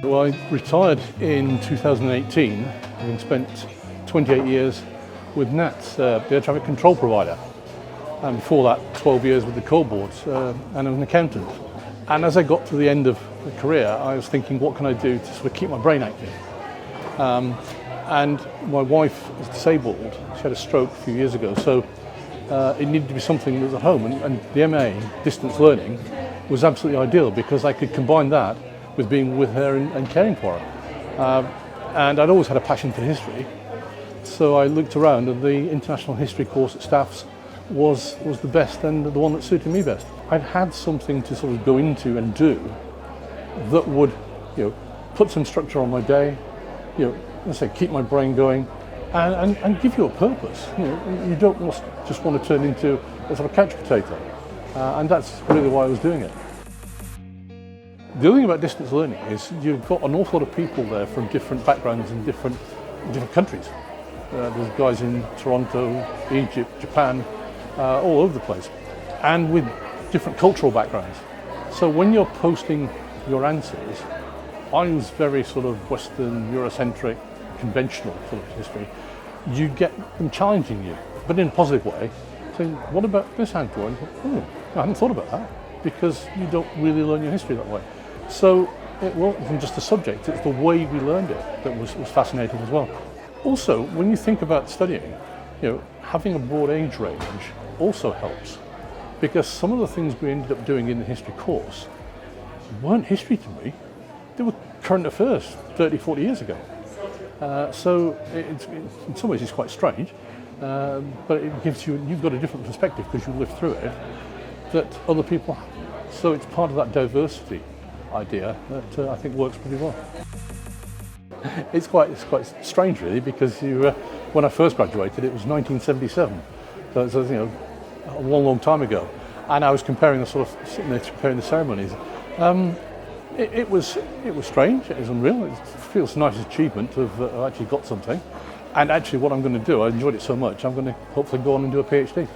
Well, I retired in 2018, having spent 28 years with NATS, the air traffic control provider, and before that 12 years with the coal boards, and I'm an accountant. And as I got to the end of the career, I was thinking, what can I do to sort of keep my brain active? And my wife is disabled. She had a stroke a few years ago, so it needed to be something that was at home, and the MA, distance learning, was absolutely ideal because I could combine that with being with her and caring for her. And I'd always had a passion for history, so I looked around and the international history course at Staffs was the best and the one that suited me best. I'd had something to sort of go into and do that would, put some structure on my day, let's say keep my brain going and give you a purpose. You don't just want to turn into a sort of couch potato, and that's really why I was doing it. The other thing about distance learning is you've got an awful lot of people there from different backgrounds and different countries. There's guys in Toronto, Egypt, Japan, all over the place, and with different cultural backgrounds. So when you're posting your answers, I was very sort of Western, Eurocentric, conventional sort of history. You get them challenging you, but in a positive way, saying, what about this hand drawing? Oh, I hadn't thought about that, because you don't really learn your history that way. So it wasn't just the subject, it's the way we learned it that was fascinating as well. Also, when you think about studying, having a broad age range also helps, because some of the things we ended up doing in the history course weren't history to me, they were current affairs 30, 40 years ago. So in some ways it's quite strange, but it gives you've got a different perspective because you lived through it that other people haven't. So it's part of that diversity idea that I think works pretty well. It's quite strange really, because when I first graduated it was 1977, so it's a long time ago, and I was comparing sitting there comparing the ceremonies. It was strange, it was unreal. It feels a nice achievement to have actually got something, and actually what I'm going to do, I enjoyed it so much, I'm going to hopefully go on and do a PhD.